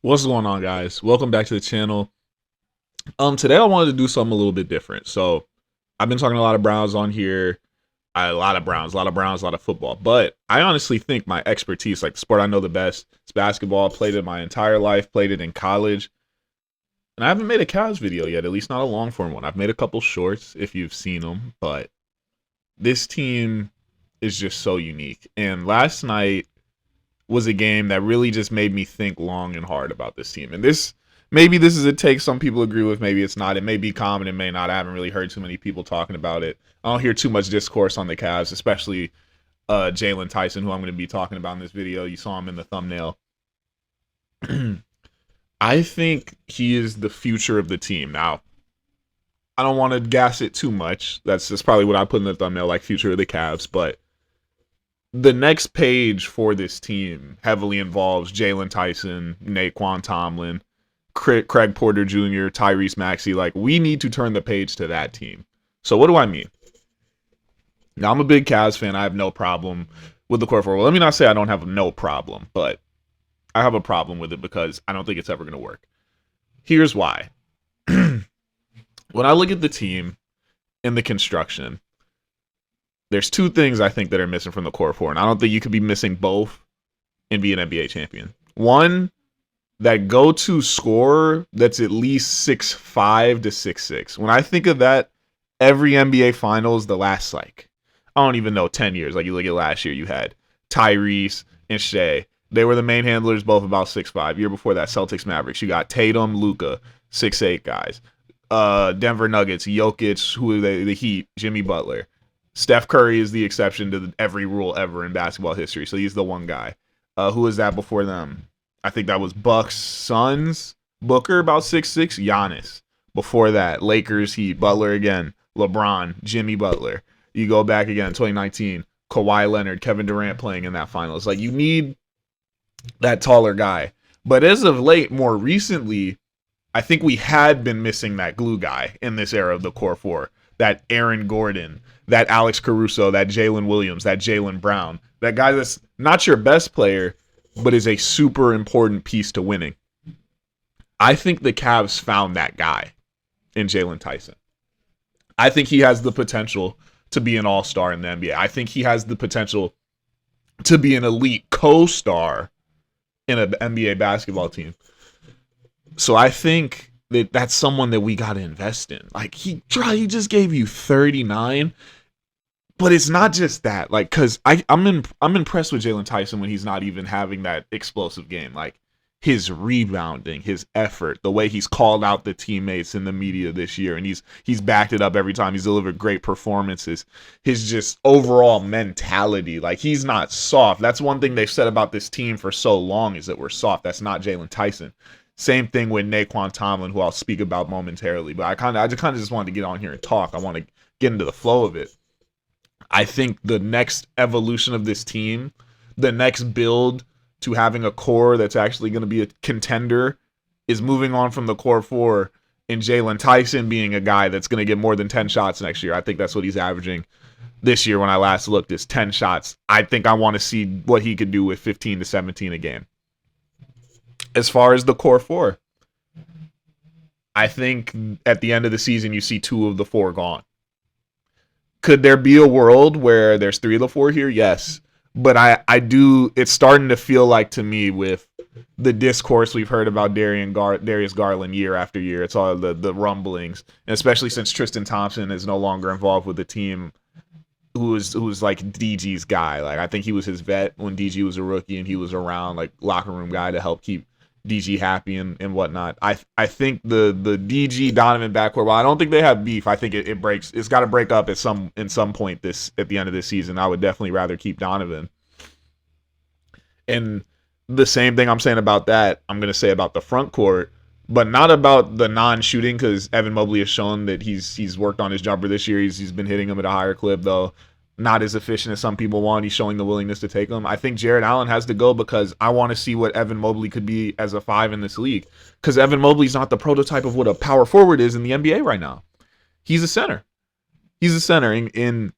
What's going on, guys? Welcome back to the channel. Today I wanted to do something a little bit different. So I've been talking a lot of Browns on here. A lot of Browns, a lot of football. But I honestly think my expertise, like the sport I know the best, is basketball. Played it my entire life, played it in college. And I haven't made a Cavs video yet, at least not a long form one. I've made a couple shorts if you've seen them, but this team is just so unique. And last night was a game that really just made me think long and hard about this team. And maybe this is a take some people agree with, maybe it's not. It may be common, it may not. I haven't really heard too many people talking about it. I don't hear too much discourse on the Cavs, especially Jaylon Tyson, who I'm going to be talking about in this video. You saw him in the thumbnail. I think he is the future of the team. Now, I don't want to gas it too much. That's probably what I put in the thumbnail, like future of the Cavs, but the next page for this team heavily involves Jaylon Tyson, Naquan Tomlin, Craig Porter Jr., Tyrese Maxey. Like, we need to turn the page to that team. So what do I mean? Now, I'm a big Cavs fan. I have no problem with the core four. Well, let me not say I don't have no problem, but I have a problem with it because I don't think it's ever going to work. Here's why. When I look at the team and the construction, there's two things I think that are missing from the core four, and I don't think you could be missing both and be an NBA champion. One, that go-to scorer that's at least 6'5" to 6'6". When I think of that, every NBA Finals the last, I don't even know, 10 years. Like, you look at last year, you had Tyrese and Shea. They were the main handlers, both about 6'5". Year before that, Celtics Mavericks. You got Tatum, Luka, 6'8" guys. Denver Nuggets, Jokic, who are the Heat, Jimmy Butler. Steph Curry is the exception to every rule ever in basketball history, so he's the one guy. Who was that before them? I think that was Bucks, Suns, Booker, about 6'6", Giannis. Before that, Lakers, Heat, Butler again, LeBron, Jimmy Butler. You go back again, 2019, Kawhi Leonard, Kevin Durant playing in that finals. Like, you need that taller guy. But as of late, more recently, I think we had been missing that glue guy in this era of the core four. That Aaron Gordon, that Alex Caruso, that Jalen Williams, that Jaylen Brown. That guy that's not your best player, but is a super important piece to winning. I think the Cavs found that guy in Jaylon Tyson. I think he has the potential to be an all-star in the NBA. I think he has the potential to be an elite co-star in an NBA basketball team. So I think that's someone that we got to invest in. Like, he just gave you 39, but it's not just that. Like, because I'm impressed with Jaylon Tyson when he's not even having that explosive game. Like, his rebounding, his effort, the way he's called out the teammates in the media this year, and he's backed it up every time. He's delivered great performances. His just overall mentality, like, he's not soft. That's one thing they've said about this team for so long, is that we're soft. That's not Jaylon Tyson. Same thing with Naquan Tomlin, who I'll speak about momentarily. But I kind of just wanted to get on here and talk. I want to get into the flow of it. I think the next evolution of this team, the next build to having a core that's actually going to be a contender, is moving on from the core four and Jaylon Tyson being a guy that's going to get more than 10 shots next year. I think that's what he's averaging this year when I last looked, is 10 shots. I think I want to see what he could do with 15 to 17 a game. As far as the core four, I think at the end of the season, you see two of the four gone. Could there be a world where there's three of the four here? Yes. But I do, it's starting to feel like, to me, with the discourse we've heard about Darius Garland year after year, it's all the rumblings, and especially since Tristan Thompson is no longer involved with the team, who's like DG's guy. Like, I think he was his vet when DG was a rookie, and he was around, like, locker room guy to help keep DG happy and whatnot. I think the DG Donovan backcourt, while I don't think they have beef, I think it's got to break up at some point at the end of this season. I would definitely rather keep Donovan. And the same thing I'm saying about that, I'm going to say about the front court, but not about the non-shooting, because Evan Mobley has shown that he's worked on his jumper this year. He's been hitting him at a higher clip, though not as efficient as some people want. He's showing the willingness to take them. I think Jared Allen has to go because I want to see what Evan Mobley could be as a 5 in this league, because Evan Mobley's not the prototype of what a power forward is in the NBA right now. He's a center. And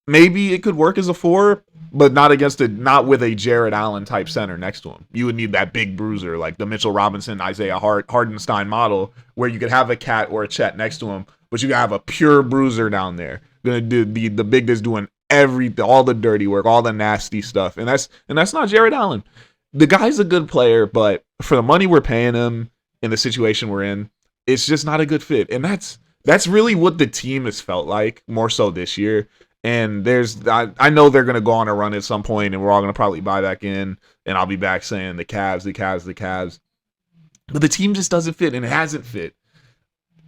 maybe it could work as a 4, but not with a Jared Allen type center next to him. You would need that big bruiser like the Mitchell Robinson, Isaiah Hardenstein model, where you could have a Cat or a Chet next to him, but you have a pure bruiser down there, gonna do the big that's doing everything, all the dirty work, all the nasty stuff, and that's not Jared Allen. The guy's a good player, but for the money we're paying him in the situation we're in, it's just not a good fit, and that's really what the team has felt like more so this year. And I know they're gonna go on a run at some point, and we're all gonna probably buy back in, and I'll be back saying the Cavs, the Cavs, the Cavs. But the team just doesn't fit, and it hasn't fit.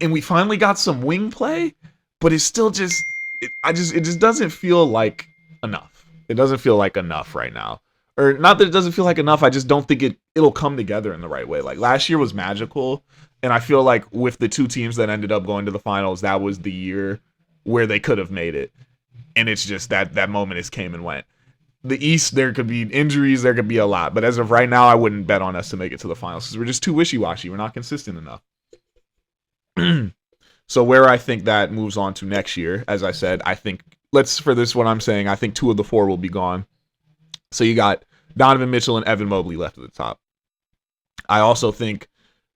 And we finally got some wing play, but it's still it just doesn't feel like enough. It doesn't feel like enough right now. Or not that it doesn't feel like enough, I just don't think it'll come together in the right way. Like last year was magical, and I feel like with the two teams that ended up going to the finals, that was the year where they could have made it. And it's just that moment has came and went. The East, there could be injuries, there could be a lot. But as of right now, I wouldn't bet on us to make it to the finals because we're just too wishy-washy. We're not consistent enough. So where I think that moves on to next year, as I said, I think, for this what I'm saying, I think 2 of the 4 will be gone. So you got Donovan Mitchell and Evan Mobley left at the top. I also think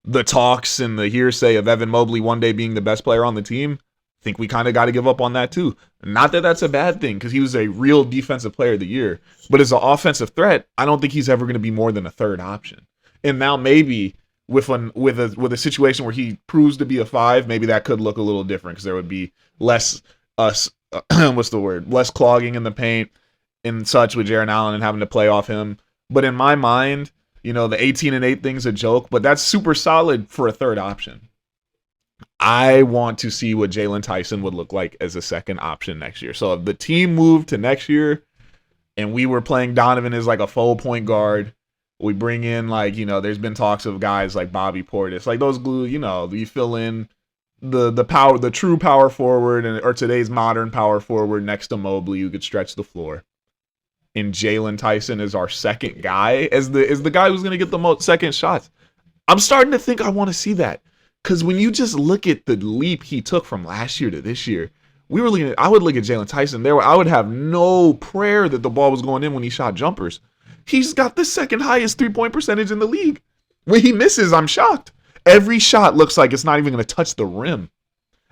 the talks and the hearsay of Evan Mobley one day being the best player on the team, I think we kind of got to give up on that too. Not that that's a bad thing, because he was a real defensive player of the year. But as an offensive threat, I don't think he's ever going to be more than a third option. And now maybe with a situation where he proves to be a 5, maybe that could look a little different, because there would be less less clogging in the paint and such with Jaron Allen and having to play off him. But in my mind, the 18-8 thing's a joke, but that's super solid for a third option. I want to see what Jaylon Tyson would look like as a second option next year. So if the team moved to next year and we were playing Donovan as like a full point guard, we bring in there's been talks of guys like Bobby Portis, like those glue, you fill in the true power forward or today's modern power forward next to Mobley who could stretch the floor. And Jaylon Tyson is our second guy, as the guy who's going to get the most second shots. I'm starting to think I want to see that. Because when you just look at the leap he took from last year to this year, I would look at Jaylon Tyson there. I would have no prayer that the ball was going in when he shot jumpers. He's got the second highest 3-point percentage in the league. When he misses, I'm shocked. Every shot looks like it's not even going to touch the rim.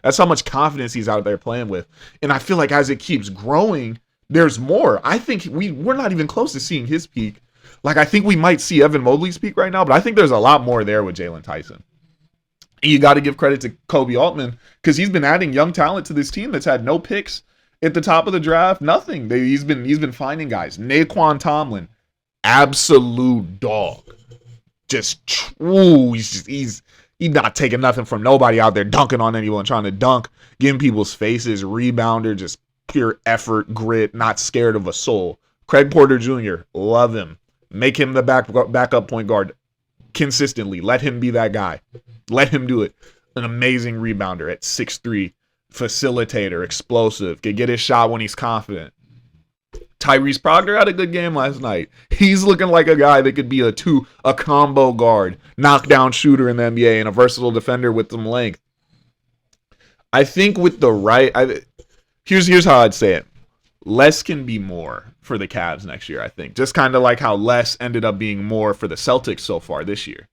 That's how much confidence he's out there playing with. And I feel like as it keeps growing, there's more. I think we're not even close to seeing his peak. Like, I think we might see Evan Mobley's peak right now, but I think there's a lot more there with Jaylon Tyson. And you got to give credit to Kobe Altman, because he's been adding young talent to this team that's had no picks at the top of the draft. Nothing. He's been finding guys. Naquan Tomlin, absolute dog. He's not taking nothing from nobody out there, dunking on anyone, trying to dunk, getting people's faces, rebounder, just pure effort, grit, not scared of a soul. Craig Porter Jr., love him. Make him the backup point guard consistently. Let him be that guy. Let him do it. An amazing rebounder at 6'3", facilitator, explosive, can get his shot when he's confident. Tyrese Proctor had a good game last night. He's looking like a guy that could be a combo guard, knockdown shooter in the NBA, and a versatile defender with some length. I think with the right, here's how I'd say it. Less can be more for the Cavs next year, I think. Just kind of like how less ended up being more for the Celtics so far this year.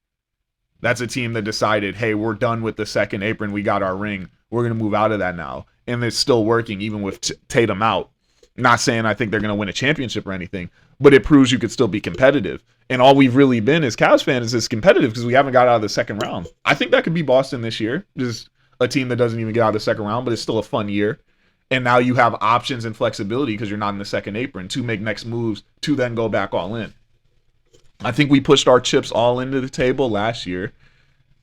That's a team that decided, hey, we're done with the second apron. We got our ring. We're going to move out of that now. And it's still working even with Tatum out. Not saying I think they're going to win a championship or anything, but it proves you could still be competitive. And all we've really been as Cavs fans is competitive because we haven't got out of the second round. I think that could be Boston this year. Just a team that doesn't even get out of the second round, but it's still a fun year. And now you have options and flexibility because you're not in the second apron to make next moves to then go back all in. I think we pushed our chips all into the table last year.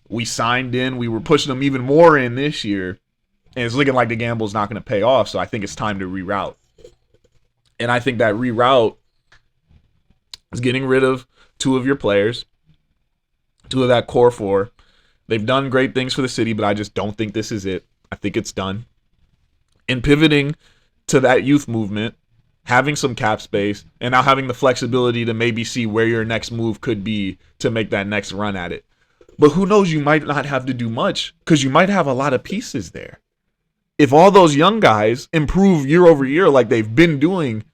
We signed in. We were pushing them even more in this year. And it's looking like the gamble's not going to pay off. So I think it's time to reroute. And I think that reroute is getting rid of 2 of your players, 2 of that core 4. They've done great things for the city, but I just don't think this is it. I think it's done. And pivoting to that youth movement, having some cap space, and now having the flexibility to maybe see where your next move could be to make that next run at it. But who knows, you might not have to do much because you might have a lot of pieces there. if all those young guys improve year over year like they've been doing,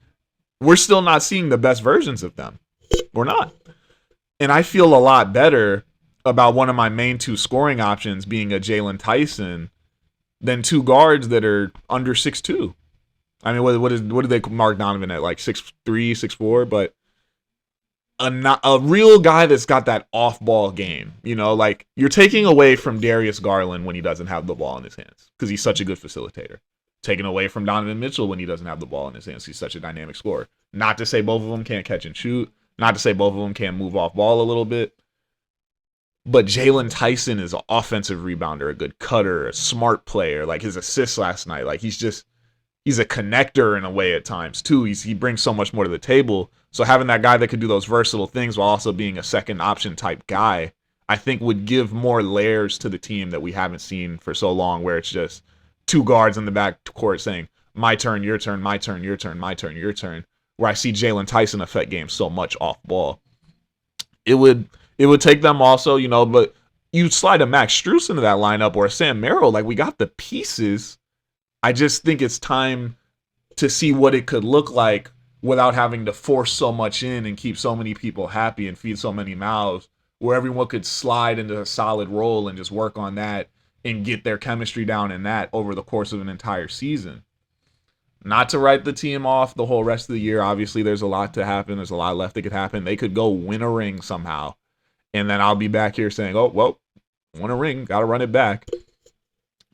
we're still not seeing the best versions of them. We're not. And I feel a lot better about one of my main two scoring options being a Jaylon Tyson than two guards that are under 6'2". I mean, what do they mark Donovan at, like 6'3", 6'4"? But a real guy that's got that off-ball game, you know, like you're taking away from Darius Garland when he doesn't have the ball in his hands because he's such a good facilitator. Taking away from Donovan Mitchell when he doesn't have the ball in his hands. He's such a dynamic scorer. Not to say both of them can't catch and shoot. Not to say both of them can't move off ball a little bit. But Jaylon Tyson is an offensive rebounder, a good cutter, a smart player. Like his assists last night, like he's a connector in a way at times too. He brings so much more to the table. So having that guy that could do those versatile things while also being a second option type guy, I think would give more layers to the team that we haven't seen for so long, where it's just two guards in the back court saying, my turn, your turn, my turn, your turn, my turn, your turn, where I see Jaylon Tyson affect games so much off ball. It would take them also, you know, but you slide a Max Strus into that lineup or a Sam Merrill, like we got the pieces. I just think it's time to see what it could look like without having to force so much in and keep so many people happy and feed so many mouths, where everyone could slide into a solid role and just work on that and get their chemistry down in that over the course of an entire season. Not to write the team off the whole rest of the year. Obviously, there's a lot to happen. There's a lot left that could happen. They could go win a ring somehow. And then I'll be back here saying, oh, well, won a ring. Got to run it back.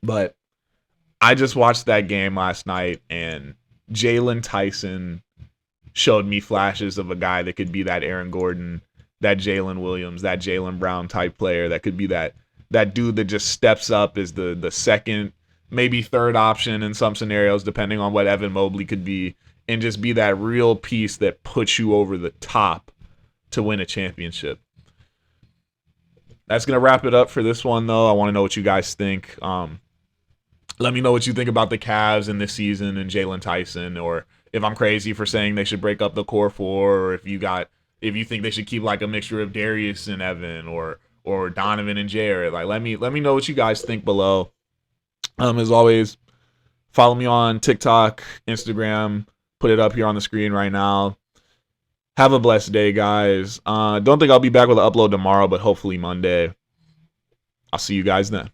But I just watched that game last night, and Jaylon Tyson showed me flashes of a guy that could be that Aaron Gordon, that Jalen Williams, that Jaylen Brown type player that could be that dude that just steps up as the second, maybe third option in some scenarios, depending on what Evan Mobley could be, and just be that real piece that puts you over the top to win a championship. That's going to wrap it up for this one, though. I want to know what you guys think. Let me know what you think about the Cavs in this season and Jaylon Tyson, or if I'm crazy for saying they should break up the core four, or if you think they should keep like a mixture of Darius and Evan, or Donovan and Jared. Like, let me know what you guys think below. As always, follow me on TikTok, Instagram. Put it up here on the screen right now. Have a blessed day, guys. Don't think I'll be back with an upload tomorrow, but hopefully Monday. I'll see you guys then.